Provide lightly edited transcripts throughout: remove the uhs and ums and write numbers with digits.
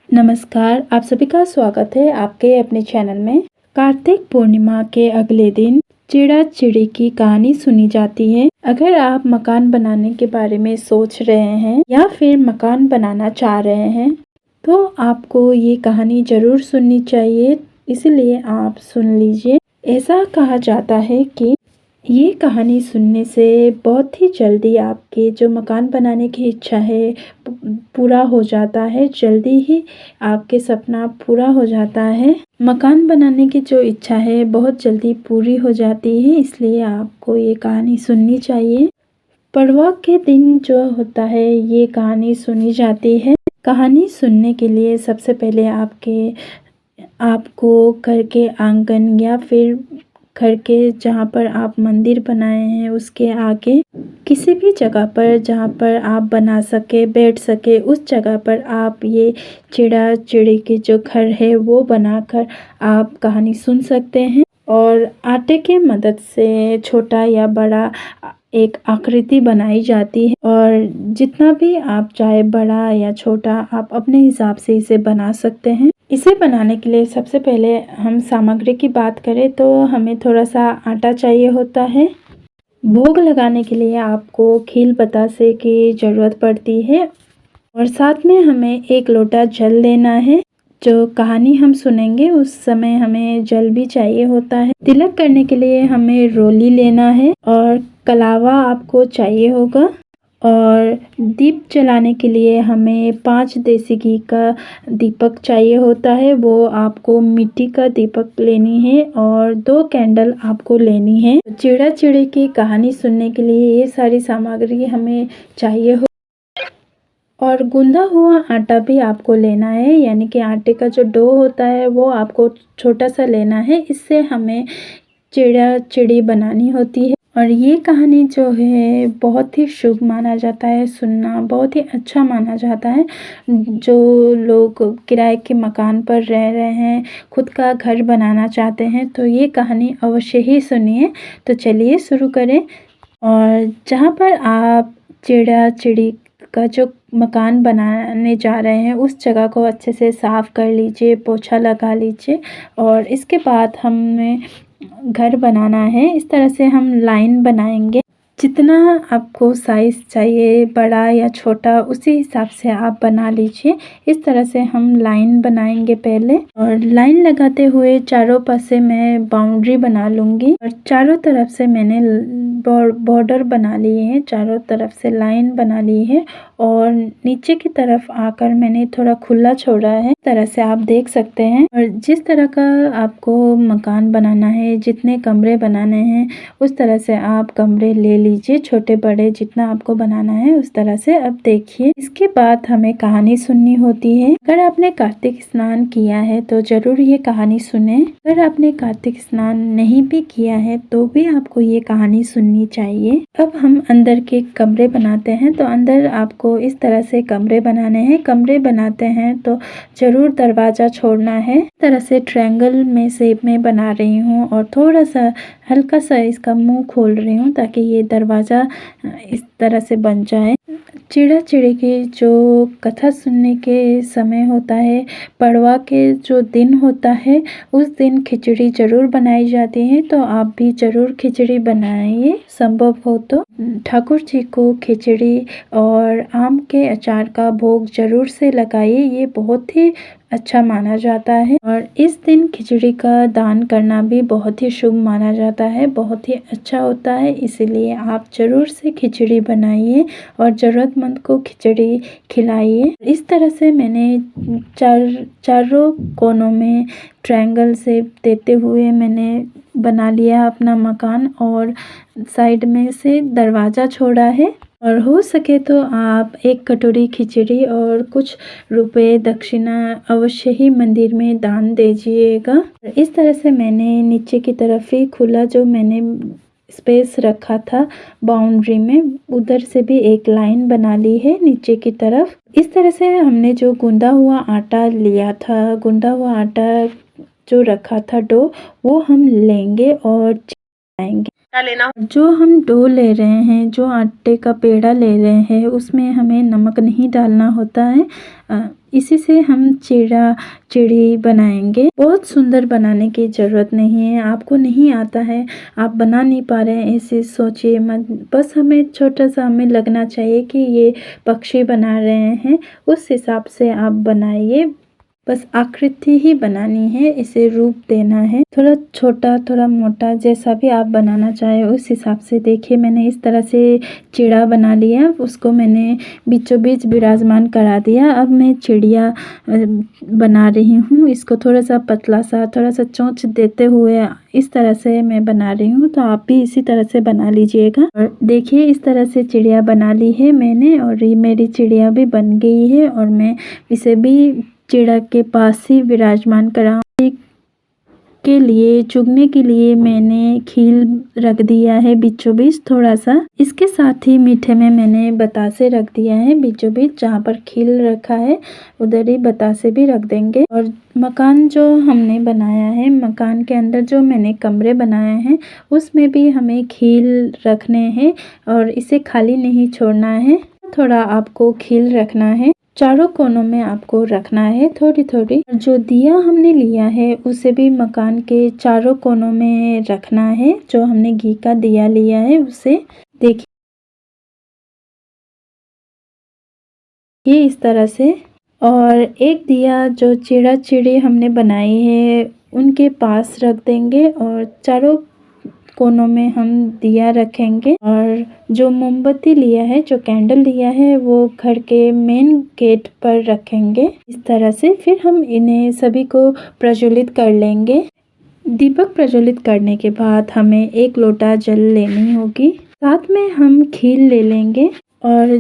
नमस्कार, आप सभी का स्वागत है आपके अपने चैनल में। कार्तिक पूर्णिमा के अगले दिन चिड़ा चिड़ी की कहानी सुनी जाती है। अगर आप मकान बनाने के बारे में सोच रहे हैं या फिर मकान बनाना चाह रहे हैं तो आपको ये कहानी जरूर सुननी चाहिए, इसलिए आप सुन लीजिए। ऐसा कहा जाता है कि ये कहानी सुनने से बहुत ही जल्दी आपके जो मकान बनाने की इच्छा है पूरा हो जाता है, जल्दी ही आपके सपना पूरा हो जाता है। मकान बनाने की जो इच्छा है बहुत जल्दी पूरी हो जाती है, इसलिए आपको ये कहानी सुननी चाहिए। पड़वा के दिन जो होता है ये कहानी सुनी जाती है। कहानी सुनने के लिए सबसे पहले आपको घर के आंगन या फिर घर के जहाँ पर आप मंदिर बनाए हैं उसके आगे किसी भी जगह पर जहाँ पर आप बना सके बैठ सके उस जगह पर आप ये चिड़ा चिड़ी की जो घर है वो बनाकर आप कहानी सुन सकते हैं। और आटे के मदद से छोटा या बड़ा एक आकृति बनाई जाती है और जितना भी आप चाहे बड़ा या छोटा आप अपने हिसाब से इसे बना सकते हैं। इसे बनाने के लिए सबसे पहले हम सामग्री की बात करें तो हमें थोड़ा सा आटा चाहिए होता है। भोग लगाने के लिए आपको खील बतासे की ज़रूरत पड़ती है और साथ में हमें 1 लोटा जल लेना है। जो कहानी हम सुनेंगे उस समय हमें जल भी चाहिए होता है। तिलक करने के लिए हमें रोली लेना है और कलावा आपको चाहिए होगा और दीप जलाने के लिए हमें 5 देसी घी का दीपक चाहिए होता है। वो आपको मिट्टी का दीपक लेनी है और 2 कैंडल आपको लेनी है। चिड़ा चिड़ी की कहानी सुनने के लिए ये सारी सामग्री हमें चाहिए हो और गूंदा हुआ आटा भी आपको लेना है, यानी कि आटे का जो डो होता है वो आपको छोटा सा लेना है। इससे हमें चिड़ा चिड़ी बनानी होती है और ये कहानी जो है बहुत ही शुभ माना जाता है, सुनना बहुत ही अच्छा माना जाता है। जो लोग किराए के मकान पर रह रहे हैं, खुद का घर बनाना चाहते हैं तो ये कहानी अवश्य ही सुनिए। तो चलिए शुरू करें। और जहाँ पर आप चिड़ा चिड़ी का जो मकान बनाने जा रहे हैं उस जगह को अच्छे से साफ़ कर लीजिए, पोछा लगा लीजिए और इसके बाद हमें घर बनाना है। इस तरह से हम लाइन बनाएंगे। जितना आपको साइज़ चाहिए बड़ा या छोटा उसी हिसाब से आप बना लीजिए। इस तरह से हम लाइन बनाएंगे पहले और लाइन लगाते हुए चारों पासे मैं बाउंड्री बना लूँगी और चारों तरफ से मैंने बॉर्डर बना लिए हैं, चारों तरफ से लाइन बना ली है और नीचे की तरफ आकर मैंने थोड़ा खुला छोड़ा है। इस तरह से आप देख सकते हैं। और जिस तरह का आपको मकान बनाना है, जितने कमरे बनाने हैं उस तरह से आप कमरे ले लीजिए, छोटे बड़े जितना आपको बनाना है उस तरह से। अब देखिए इसके बाद हमें कहानी सुननी होती है। अगर आपने कार्तिक स्नान किया है तो जरूर ये कहानी सुने। अगर आपने कार्तिक स्नान नहीं भी किया है तो भी आपको ये कहानी सुननी चाहिए। अब हम अंदर के कमरे बनाते हैं तो अंदर आपको इस तरह से कमरे बनाने हैं। कमरे बनाते हैं तो जरूर दरवाजा छोड़ना है। इस तरह से ट्रायंगल में शेप में बना रही हूँ और थोड़ा सा हल्का सा इसका मुंह खोल रही हूँ ताकि ये दरवाजा इस तरह से बन जाए। चिड़ा चिड़ी की जो कथा सुनने के समय होता है, पड़वा के जो दिन होता है उस दिन खिचड़ी जरूर बनाई जाती है, तो आप भी जरूर खिचड़ी बनाइए संभव हो तो। ठाकुर जी को खिचड़ी और आम के अचार का भोग जरूर से लगाइए, ये बहुत ही अच्छा माना जाता है। और इस दिन खिचड़ी का दान करना भी बहुत ही शुभ माना जाता है, बहुत ही अच्छा होता है। इसलिए आप जरूर से खिचड़ी बनाइए और ज़रूरतमंद को खिचड़ी खिलाइए। इस तरह से मैंने चारों कोनों में ट्रायंगल शेप देते हुए मैंने बना लिया अपना मकान और साइड में से दरवाज़ा छोड़ा है। और हो सके तो आप 1 कटोरी खिचड़ी और कुछ रुपए दक्षिणा अवश्य ही मंदिर में दान दीजिएगा। इस तरह से मैंने नीचे की तरफ ही खुला जो मैंने स्पेस रखा था बाउंड्री में, उधर से भी एक लाइन बना ली है नीचे की तरफ। इस तरह से हमने जो गूंदा हुआ आटा लिया था, गूंदा हुआ आटा जो रखा था डो, वो हम लेंगे और आएंगे। जो हम डो ले रहे हैं, जो आटे का पेड़ा ले रहे हैं उसमें हमें नमक नहीं डालना होता है। इसी से हम चिड़ी बनाएंगे। बहुत सुंदर बनाने की ज़रूरत नहीं है। आपको नहीं आता है, आप बना नहीं पा रहे हैं, ऐसे सोचिए मत। बस हमें छोटा सा हमें लगना चाहिए कि ये पक्षी बना रहे हैं, उस हिसाब से आप बनाइए। बस आकृति ही बनानी है, इसे रूप देना है। थोड़ा छोटा थोड़ा मोटा जैसा भी आप बनाना चाहे उस हिसाब से। देखिए मैंने इस तरह से चिड़ा बना लिया, उसको मैंने बीचों बीच विराजमान करा दिया। अब मैं चिड़िया बना रही हूँ। इसको थोड़ा सा पतला सा, थोड़ा सा चोंच देते हुए इस तरह से मैं बना रही हूँ। तो आप भी इसी तरह से बना लीजिएगा। और देखिए इस तरह से चिड़िया बना ली है मैंने, और ये मेरी चिड़िया भी बन गई है। और मैं इसे भी चिड़ा के पास ही विराजमान करा के लिए चुगने के लिए मैंने खील रख दिया है बीचों बीच थोड़ा सा। इसके साथ ही मीठे में मैंने बतासे रख दिया है बीचों बीच। जहाँ पर खील रखा है उधर ही बतासे भी रख देंगे। और मकान जो हमने बनाया है, मकान के अंदर जो मैंने कमरे बनाए हैं उसमें भी हमें खील रखने हैं और इसे खाली नहीं छोड़ना है। थोड़ा आपको खील रखना है, चारों कोनों में आपको रखना है थोड़ी थोड़ी। जो दिया हमने लिया है उसे भी मकान के चारों कोनों में रखना है। जो हमने घी का दिया लिया है उसे देखिए इस तरह से। और एक दिया जो चिड़ा चिड़ी हमने बनाई है उनके पास रख देंगे और चारों कोनों में हम दिया रखेंगे। और जो मोमबत्ती लिया है, जो कैंडल लिया है, वो घर के मेन गेट पर रखेंगे इस तरह से। फिर हम इन्हें सभी को प्रज्वलित कर लेंगे। दीपक प्रज्वलित करने के बाद हमें 1 लोटा जल लेनी होगी, साथ में हम खील ले लेंगे। और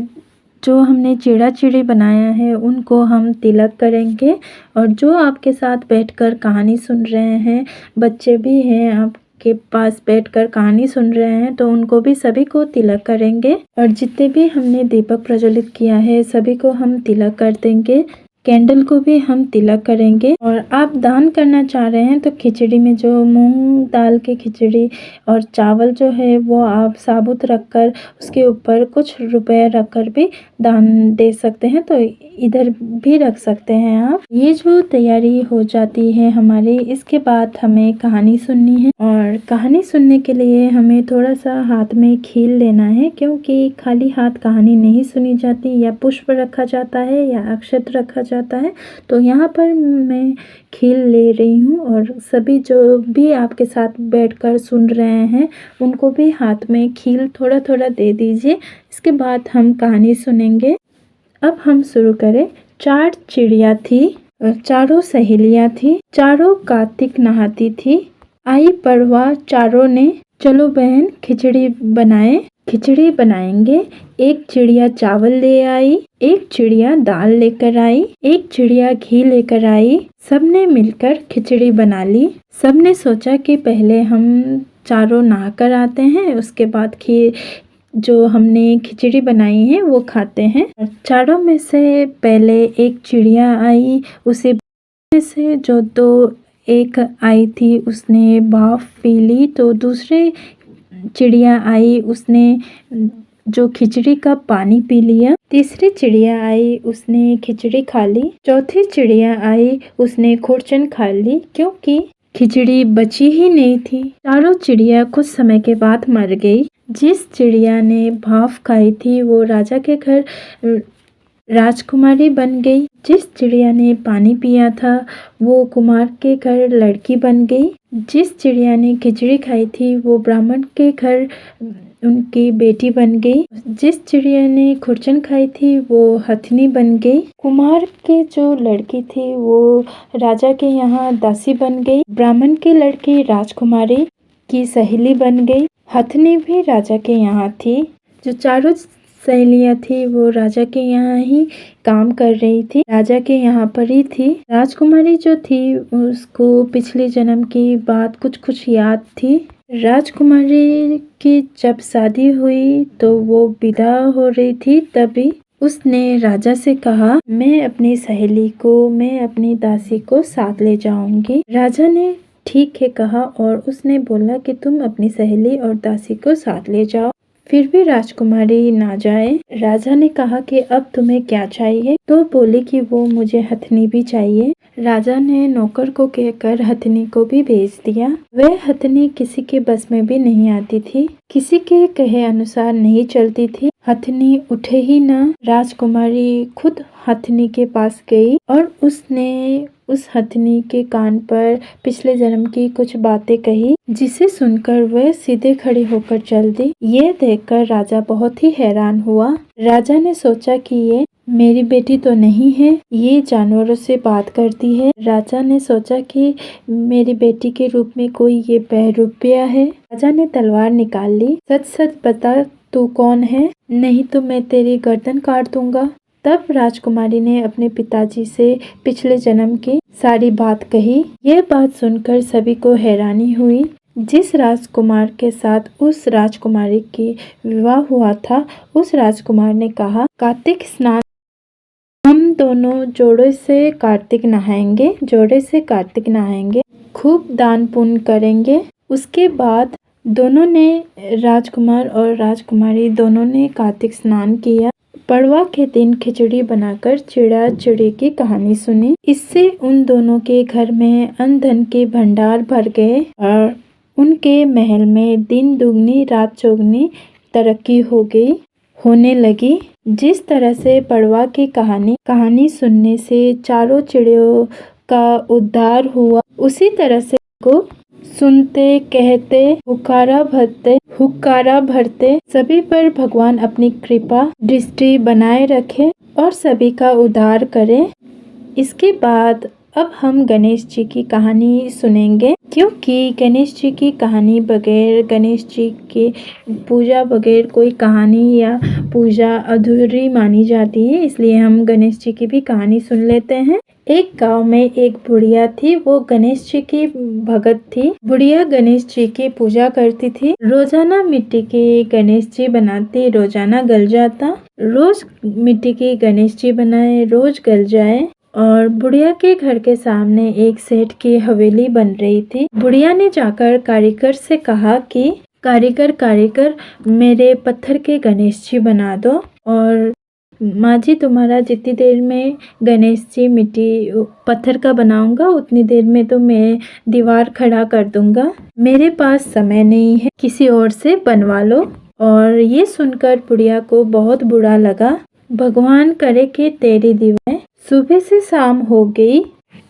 जो हमने चिड़ा चिड़ी बनाया है उनको हम तिलक करेंगे। और जो आपके साथ बैठकर कहानी सुन रहे हैं, बच्चे भी हैं आपके पास बैठकर कहानी सुन रहे हैं, तो उनको भी सभी को तिलक करेंगे। और जितने भी हमने दीपक प्रज्वलित किया है सभी को हम तिलक कर देंगे। कैंडल को भी हम तिलक करेंगे। और आप दान करना चाह रहे हैं तो खिचड़ी में जो मूंग दाल की खिचड़ी और चावल जो है वो आप साबुत रखकर उसके ऊपर कुछ रुपए रखकर भी दान दे सकते हैं, तो इधर भी रख सकते हैं आप। ये जो तैयारी हो जाती है हमारी, इसके बाद हमें कहानी सुननी है। और कहानी सुनने के लिए हमें थोड़ा सा हाथ में खील लेना है, क्योंकि खाली हाथ कहानी नहीं सुनी जाती। या पुष्प रखा जाता है या अक्षत रखा जाता है। तो यहाँ पर मैं खील ले रही हूँ और सभी जो भी आपके साथ बैठकर सुन रहे हैं उनको भी हाथ में खील थोड़ा थोड़ा दे दीजिए। इसके बाद हम कहानी सुनेंगे। अब हम शुरू करें। 4 चिड़िया थी और चारों सहेलियां थी, चारों कार्तिक नहाती थी। आई पड़वा चारों ने, चलो बहन खिचड़ी बनाए, खिचड़ी बनाएंगे। एक चिड़िया चावल ले आई, एक चिड़िया दाल लेकर आई, एक चिड़िया घी लेकर आई। सबने मिलकर खिचड़ी बना ली। सबने सोचा कि पहले हम चारों नहा कर आते हैं, उसके बाद जो हमने खिचड़ी बनाई है वो खाते हैं। चारों में से पहले एक चिड़िया आई, उसे में से जो 2 एक आई थी उसने भाप पी ली। तो दूसरे चिड़िया आई, उसने जो खिचड़ी का पानी पी लिया। तीसरी चिड़िया आई, उसने खिचड़ी खा ली। चौथी चिड़िया आई, उसने खुरचन खा ली, क्योंकि खिचड़ी बची ही नहीं थी। चारों चिड़िया कुछ समय के बाद मर गई। जिस चिड़िया ने भाप खाई थी वो राजा के घर राजकुमारी बन गई। जिस चिड़िया ने पानी पिया था वो कुमार के घर लड़की बन गई। जिस चिड़िया ने खिचड़ी खाई थी वो ब्राह्मण के घर उनकी बेटी बन गई। जिस चिड़िया ने खुरचन खाई थी वो हथनी बन गई। कुमार के जो लड़की थी वो राजा के यहाँ दासी बन गई। ब्राह्मण की लड़की राजकुमारी की सहेली बन गई। हथनी भी राजा के यहाँ थी। जो चारों सहेलियां थी वो राजा के यहाँ ही काम कर रही थी, राजा के यहाँ पर ही थी। राजकुमारी जो थी उसको पिछले जन्म की बात कुछ याद थी। राजकुमारी की जब शादी हुई तो वो विदा हो रही थी, तभी उसने राजा से कहा, मैं अपनी सहेली को, मैं अपनी दासी को साथ ले जाऊंगी। राजा ने ठीक है कहा और उसने बोला कि तुम अपनी सहेली और दासी को साथ ले जाओ। फिर भी राजकुमारी ना जाए। राजा ने कहा कि अब तुम्हें क्या चाहिए? तो बोली कि वो मुझे हथनी भी चाहिए। राजा ने नौकर को कहकर हथनी को भी भेज दिया। वह हथनी किसी के बस में भी नहीं आती थी, किसी के कहे अनुसार नहीं चलती थी। हथनी उठे ही न। राजकुमारी खुद हथनी के पास गई और उसने उस हथनी के कान पर पिछले जन्म की कुछ बातें कही, जिसे सुनकर वह सीधे खड़ी होकर चल दी। ये देखकर राजा बहुत ही हैरान हुआ। राजा ने सोचा कि ये मेरी बेटी तो नहीं है, ये जानवरों से बात करती है। राजा ने सोचा कि मेरी बेटी के रूप में कोई ये बहरूपिया है। राजा ने तलवार निकाल ली। सच सच बता, तू कौन है? नहीं तो मैं तेरी गर्दन काट दूंगा। तब राजकुमारी ने अपने पिताजी से पिछले जन्म की सारी बात कही। यह बात सुनकर सभी को हैरानी हुई। जिस राजकुमार के साथ उस राजकुमारी की विवाह हुआ था, उस राजकुमार ने कहा, कार्तिक स्नान हम दोनों जोड़े से कार्तिक नहाएंगे, खूब दान पुण्य करेंगे। उसके बाद दोनों ने, राजकुमार और राजकुमारी दोनों ने कार्तिक स्नान किया। पड़वा के दिन खिचड़ी बनाकर चिड़ा चिड़ी की कहानी सुनी। इससे उन दोनों के घर में अन्न धन के भंडार भर गए और उनके महल में दिन दुगनी रात चौगनी तरक्की होने लगी। जिस तरह से पड़वा की कहानी सुनने से चारों चिड़ियों का उद्धार हुआ, उसी तरह से को सुनते कहते हुक्कारा भरते सभी पर भगवान अपनी कृपा दृष्टि बनाए रखे और सभी का उद्धार करे। इसके बाद अब हम गणेश जी की कहानी सुनेंगे, क्योंकि गणेश जी की कहानी बगैर, गणेश जी की पूजा बगैर कोई कहानी या पूजा अधूरी मानी जाती है। इसलिए हम गणेश जी की भी कहानी सुन लेते हैं। एक गांव में एक बुढ़िया थी। वो गणेश जी की भगत थी। बुढ़िया गणेश जी की पूजा करती थी। रोजाना मिट्टी के गणेश जी बनाती, रोजाना गल जाता। रोज मिट्टी के गणेश जी बनाए, रोज गल जाए। और बुढ़िया के घर के सामने एक सेठ की हवेली बन रही थी। बुढ़िया ने जाकर कारीगर से कहा कि कारीगर मेरे पत्थर के गणेश जी बना दो। और माँ जी, तुम्हारा जितनी देर में गणेश जी मिट्टी पत्थर का बनाऊंगा, उतनी देर में तो मैं दीवार खड़ा कर दूंगा। मेरे पास समय नहीं है, किसी और से बनवा लो। और ये सुनकर बुढ़िया को बहुत बुरा लगा। भगवान करे कि तेरी दीवार सुबह से शाम हो गई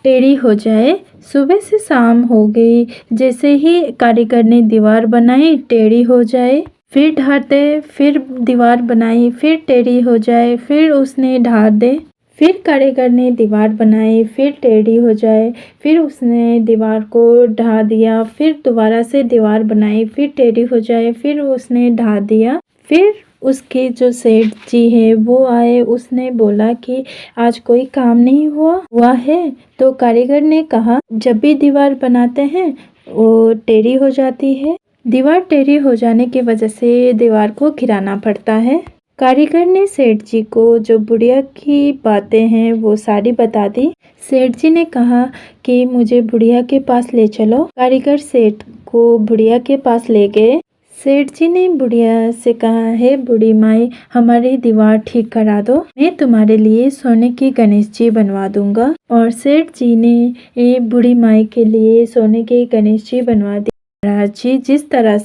टेढ़ी हो जाए। सुबह से शाम हो गई, जैसे ही कारीगर ने दीवार बनाई टेढ़ी हो जाए। फिर ढार दे, फिर दीवार बनाई, फिर टेढ़ी हो जाए, फिर उसने ढार दे। फिर कारीगर ने दीवार बनाई, फिर टेढ़ी हो जाए, फिर उसने दीवार को ढा दिया। फिर दोबारा से दीवार बनाई, फिर टेढ़ी हो जाए, फिर उसने ढा दिया। फिर उसके जो सेठ जी है वो आए। उसने बोला कि आज कोई काम नहीं हुआ है। तो कारीगर ने कहा, जब भी दीवार बनाते हैं वो टेढ़ी हो जाती है। दीवार टेढ़ी हो जाने की वजह से दीवार को गिराना पड़ता है। कारीगर ने सेठ जी को जो बुढ़िया की बातें हैं वो सारी बता दी। सेठ जी ने कहा कि मुझे बुढ़िया के पास ले चलो। कारीगर सेठ को बुढ़िया के पास ले गए। सेठ जी ने बुढ़िया से कहा, है बूढ़ी माई, हमारी दीवार ठीक करा दो, मैं तुम्हारे लिए सोने की गणेश जी बनवा दूंगा। और सेठ जी ने बूढ़ी माई के लिए सोने के गणेश जी बनवा दी। महाराज जी, जिस तरह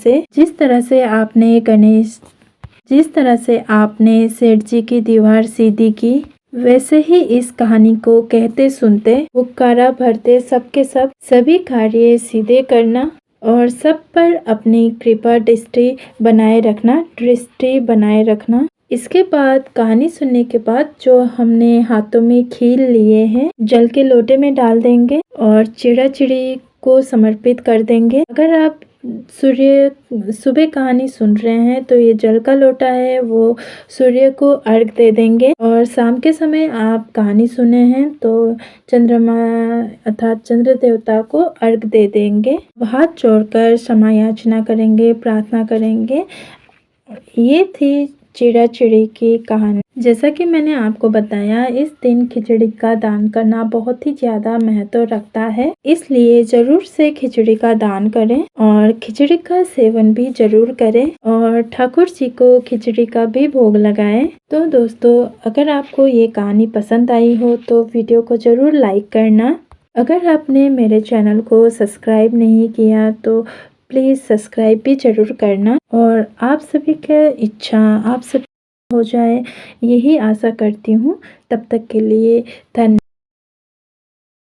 से आपने सेठ जी की दीवार सीधी की, वैसे ही इस कहानी को कहते सुनते हुक्कारा भरते सबके सब सभी कार्य सीधे करना और सब पर अपनी कृपा दृष्टि बनाए रखना। इसके बाद कहानी सुनने के बाद जो हमने हाथों में खील लिए हैं, जल के लोटे में डाल देंगे और चिड़ा चिड़ी को समर्पित कर देंगे। अगर आप सुबह कहानी सुन रहे हैं तो ये जल का लोटा है, वो सूर्य को अर्घ दे देंगे। और शाम के समय आप कहानी सुने हैं तो चंद्रमा अर्थात चंद्र देवता को अर्घ दे देंगे। हाथ जोड़कर क्षमा याचना करेंगे, प्रार्थना करेंगे। ये थी चिड़ा-चिड़ी की कहानी। जैसा कि मैंने आपको बताया, इस दिन खिचड़ी का दान करना बहुत ही ज़्यादा महत्व रखता है, इसलिए ज़रूर से खिचड़ी का दान करें और खिचड़ी का सेवन भी ज़रूर करें और ठाकुर जी को खिचड़ी का भी भोग लगाएं। तो दोस्तों, अगर आपको ये कहानी पसंद आई हो तो वीडियो को ज़रूर लाइक करना। अगर आपने मेरे चैनल को सब्सक्राइब नहीं किया तो प्लीज़ सब्सक्राइब भी ज़रूर करना और आप सभी की इच्छा आप सब हो जाए, यही आशा करती हूँ। तब तक के लिए धन्यवाद।